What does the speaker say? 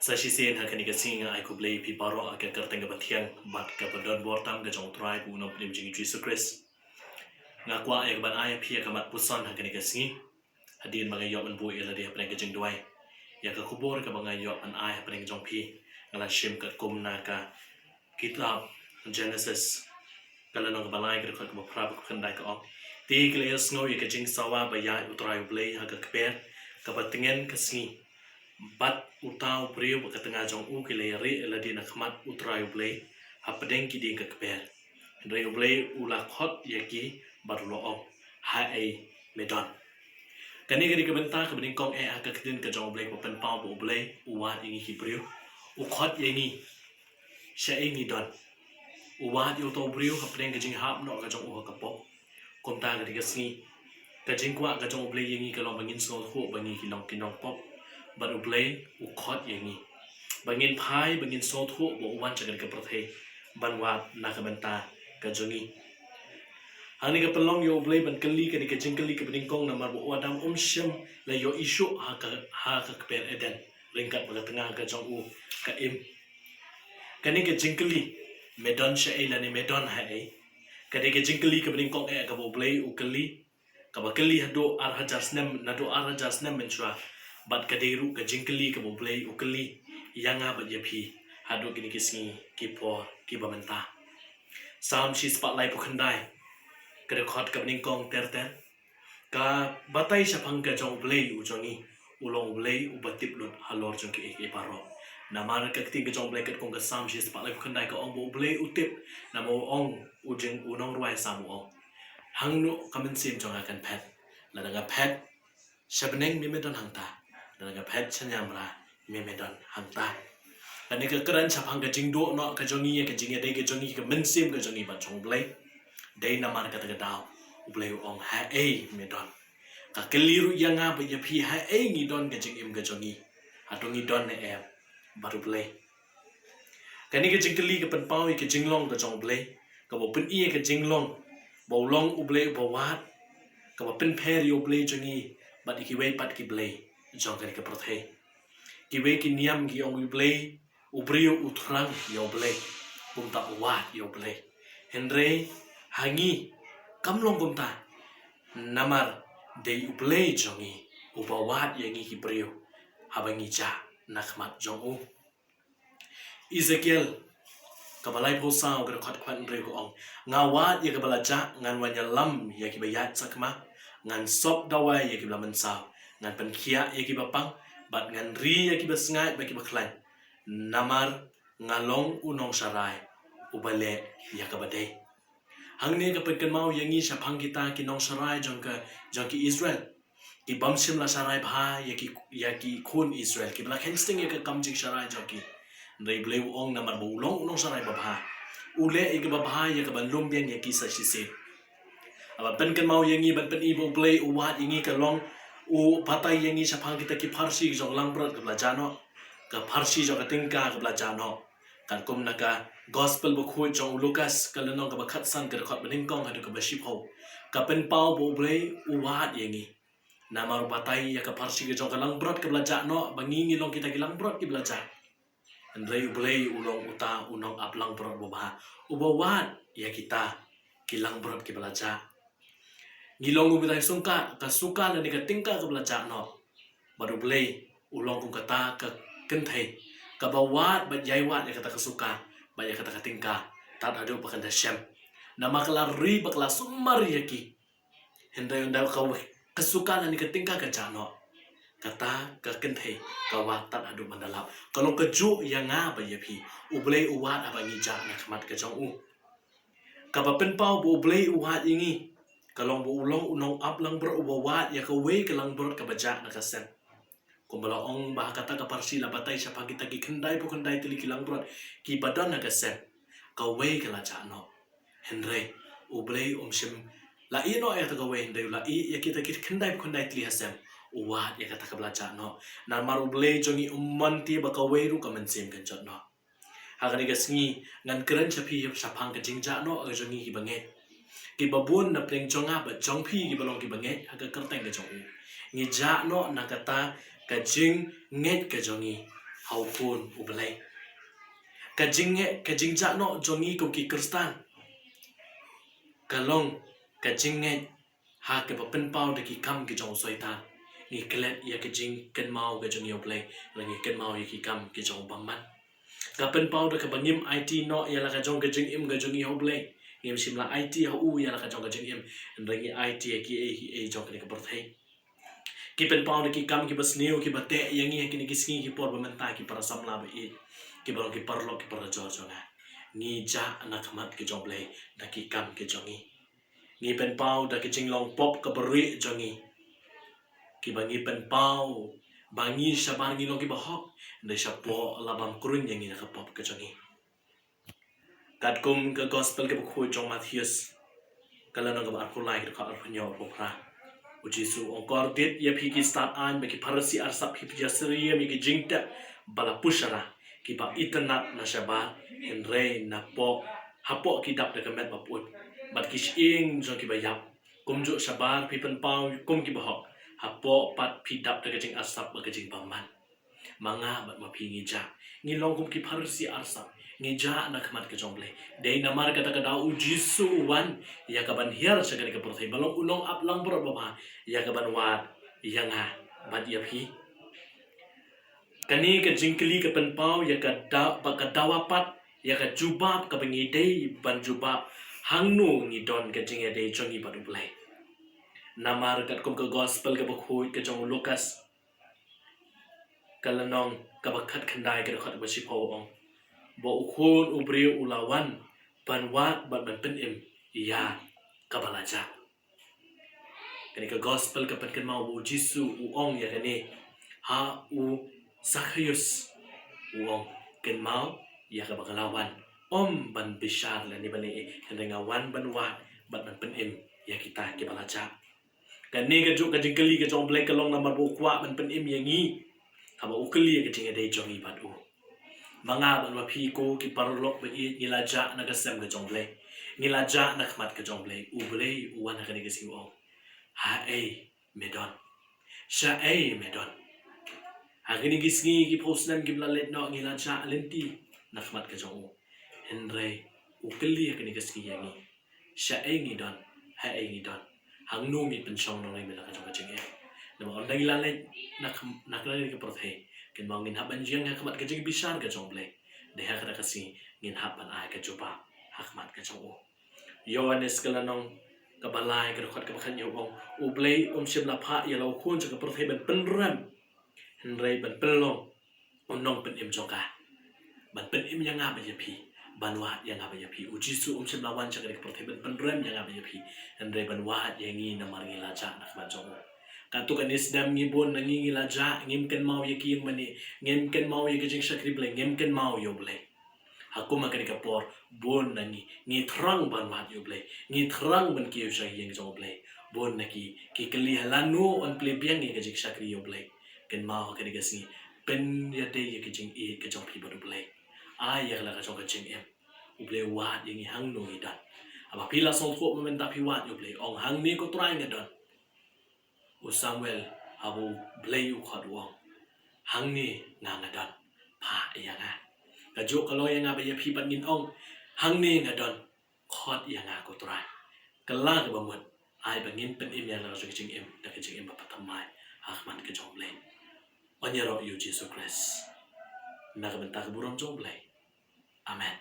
Sa si sen ha kani ka singa ai ku blei pi paro aka kerteng ka bathiang bat ka padon bortam ka jong trai pu no prim jing Jesus Christ nga kwa ai ban ai phi ka mat puson ha kani ka singi hadin mga yo man bu ila dia pren ka jing duai ya ka kubor ka mga yo an ai pren jong phi ngala shim ka kum na ka kitab Genesis kala nong balai ka ka mo prab ka khandai ka ok ti kles ngo ya ka jing sawa ba ya utrai blei ha ka kper ka batingen ka singi bat utau priu ka tengah jong u ki leri la di na khmat utrai blei hapdeng ki ding ka kper rei blei ula khot yaki barulo om ha ai medon kani gari ka benta ka bning kong e aka kdin ka jong blei ko pen pau bo blei uwa ingi ki priu u khot yengi sha ingi don uwa di utau priu hapdeng ka jing hap no ka jong u ka pok kom ta gari ka singi ka jing kwa ka jong blei yengi ka long bangin so ho bangi ki long kinong pop baru blei u khot yengi bangin phai bangin so thu bo wan chagan ka prothe banwa na ka benta ka jongi hani ka pelong yo blei ban kali ka ni ka jingkali ka bring kong na mar bo adam shem la yo isu ha ka per eden ringkat ba tengah ka jong u ka im kani ka jingkali medon sha ai la ni medon ha ai kani ka jingkali ka bring kong e ka bo blei u kali ka ba kali hado ar hajar snem na do ar hajar snem menchwa bat kaderu ka jingkali ka boblei ukali yanga ba yapi hado kini kisngi kipo ki bamenta sam shi spotlight pukhandai ka record ka ning kong ter ka batai sapang ka jong blei u jongi ulong blei u batip lut halor jong ki e paro na mar ka ti ka jong blei ka kong ka sam shi spotlight pukhandai ka ong bo blei utip na mo ong u jeng unong ruai sam ong hangno kamen sim jong akan pet la nga pet shabneng mi medon hangta dalam pet senyamra memedon hangta ani ka keran sapang ka jingdo no ka jongi ka jinga dei ka jongi ka mensim ka jongi ba chong blai dei namar ka ta dau blai ong ha ei medon ka keliru yanga ba ya phi ha ei ngi don ka jing im ka jongi atongi don ne em baru blai kani ka jingkeli ka pen pau ka jinglong ka chong blai ka bo pen i ka jinglong bo long u blai bo wat ka bo pen pher yo blai jongi bat ki wei pat ki blai jong ka prothe ki we ki niam ki ong blei ubrio utrang yo blei kumta wa yo blei henre hangi kamlong kumta namar dei ublei jongi ubawat yangi ki brio habangi cha nakmat jong u Ezekiel kabalai po sao ka khat khan re ko ong ngawat ya kabala cha ngan wanya lam ya ki bayat sakma ngan sop dawai ya ki blaman sao ngan penkhia ya ki bapang bat ngan ri ya ki basngai ba ki baklan namar ngalong unong sarai ubale ya ka badai hangne ka pen mau yangi sapang kita ki nong sarai jong ki Israel ki bamsim la sarai bha ya ki khun Israel ki bla hensting ya ka kamjing sarai jong ki rei bleu ong namar bo long unong sarai ba bha ule e ka ba bha ya ka ban lumbian ya ki sa si se aba pen mau yangi ban pen ibo play uwat yangi ka long u patai yangi sapang kita ki farsi jong lang brat ka bla jano ka farsi jong ka tingka ka bla jano kan kum naka gospel bo khu jong Lucas ka lenong ka ba khat san ka khot baning kong hadu ka ba ship ho ka pen pau bo play uwat yangi namar patai ya ka farsi ka jong ka lang brat ka bla jano bangi ngi long kita ki lang brat ki bla jano Andrei ublei ulong uta unong aplang brat bo ba ubawat ya kita kilang brat ki belaja ngilong ubitai sungka ka suka la ni ka tingka ka belaja no baru blei ulong kum kata ka kenthai ka bawat ba jaiwat ya kata ka suka ba ya kata ka tingka tat adu pakan da syam nama kala ri bakla sumar yaki hendai undau ka kesuka la ni ka tingka ka jano kata ka kenthai ka watat adu mandalap kalau keju yang nga ba yapi ublei uwat abangi ja na khmat ka jong u ka ba pen pau bo ublei uwat ingi kalong bo ulong unong aplang bro uwat ya ka we ka lang bro ka baja na ka sen kumbala ong ba kata ka parsi la batai sa pagita ki kendai po kendai tili ki lang bro ki badan na ka sen ka we ka la ja no henre ublei sim la ino ya ta ka we henre la I ya kita ki kendai po kendai tili hasem uwat ya kata ka belajar no na maru blei jongi ummanti ba ka weru ka mensim kan jot no hagani ka singi ngan keren chapi sapang ka jingja no a jongi ki bange ki babun na pleng jonga ba jongpi ki balong ki bange haga kerteng ka jongi ngi ja no na kata ka jing nget ka jongi hau pun ubelai kajing no jongi ko ki kristan kalong kajing ha ke papen pau de ki kam ki jong soitan ni klet ya kajing ken mau ke jong yoblai langi ken mau ya ki kam ki jong bamman kapen pau de ka bangim IT no ya la ka jong kajing im ka jong yoblai ngim simla IT ha u ya la ka jong kajing im langi IT ya ki e jong ke berthai ki pen pau de ki kam ki bas neu ki bate yangi ki ni ki singi ki por bamenta ki para samla ba i ki barong ki parlo ki para jor jonga ni ja anak mat ki joblay da ki kam ki jongi ni pen pau da ki jinglong pop ka beri jongi ki bangi pen pau bangi sabar ngi long ki bahok da sapo labam kurun yang ina ka pop ka jongi kat kum ka gospel ke bukhu jong Matthews kala nang ka arkulai ka arpunyo popra ujisu ongkor dit ya pi ki start an be ki parasi arsap ki jasri mi ki jingta bala pushara ki ba internet na sabar en re na po hapo ki dap de kamet maput bat ki ing jo ki ba yap kum jo sabar pi pen pau kum ki ba hok hapo pat pi dap de jing arsap ba jing paman manga bat ma pi ngi ja ngi long kum ki parasi arsap ngi ja na kamat ke jongle dei na mar kata kata ujisu wan ya kaban hiar sagari ka prothai balong unong ap lang bro baba ya kaban wat yang ha bat ya pi kani ka jingkli ka pen pau ya ka da ba ka dawapat ya ka jubab ka bengi dei ban jubab hangnu ngi don ka jing ya dei jongi bat ublai namar kat kum ka gospel ka bukhui ka jong Lukas kalanong ka bakhat khandai ka khat ba si pho ong bo ukhun ubri ulawan banwat bat ban pen im ya kabalaja kani ka gospel ka pen mau bu jisu uong ya kani ha u Zacchaeus uong ken mau ya ka bakalawan ban bishar la ni bani ngawan banwat bat ban pen im ya kita ke balaja kani ka juk ka jingkali ka jong blek kalong namar bu kwa ban pen im yangi haba ukli ka jinga dei jongi bat u mga ban mapi ko ki parlok ba i nilaja na kasem ka jongle nilaja na khmat ka jongle uble uwan ka ni kasi ong ha medon sha medon ha gini gisni ki posnan ki blalet no nilaja alenti na khmat ka jong henre ukli ka ni kasi yangi sha ngidon ha ngidon hang nu mi penchong no ngai mela ka jong ka jinge na ma ondai lalet na kala ka prothe ken mau ngin haban jiang ha khmat ka jing bisan ka jongle de ha kada kasi ngin haban ai ka juba hakmat ka jong Yohanes kalanong kabalai ka khat ka khan yo ong ublei sim la pha ya lo khun ka prothe ban penram henrei ban pelong onong pen im joka ban pen im yang ba ya pi banwa yang ba ya pi ujisu sim la wan ka prothe ban penram yang ba ya pi henrei ban wa yangi na mar ngi la ja na khmat jong katukan isdam ngibon nangingi laja ngim ken mau yaki yung mani ngim ken mau yaki jing sakri blay ngim ken mau yo blay aku makan ka por bon nangi ngi thrang ban mat yo blay ngi thrang ban ki yo shay yang jong blay bon naki ki kali halanu on play biang ngi jing sakri yo blay ken mau ka diga singi pen ya de yaki jing e ka jong pi ba blay ay ya la ka jong ka jing em blay wat yang hang no idan aba pila song ko momenta pi wat yo blay ong hang ni ko try ngadon Samuel abu blay ukhat wong hangni nangadon pha yanga kajo kalo yanga ba yapi pan ngin ong hangni ngadon khot yanga ko trai kala ba mot ai ba ngin pen im yanga so kiching im da kiching im ba patamai ahman ke jong blay onyero yu Jesus Christ na ka bentak burong jong blay amen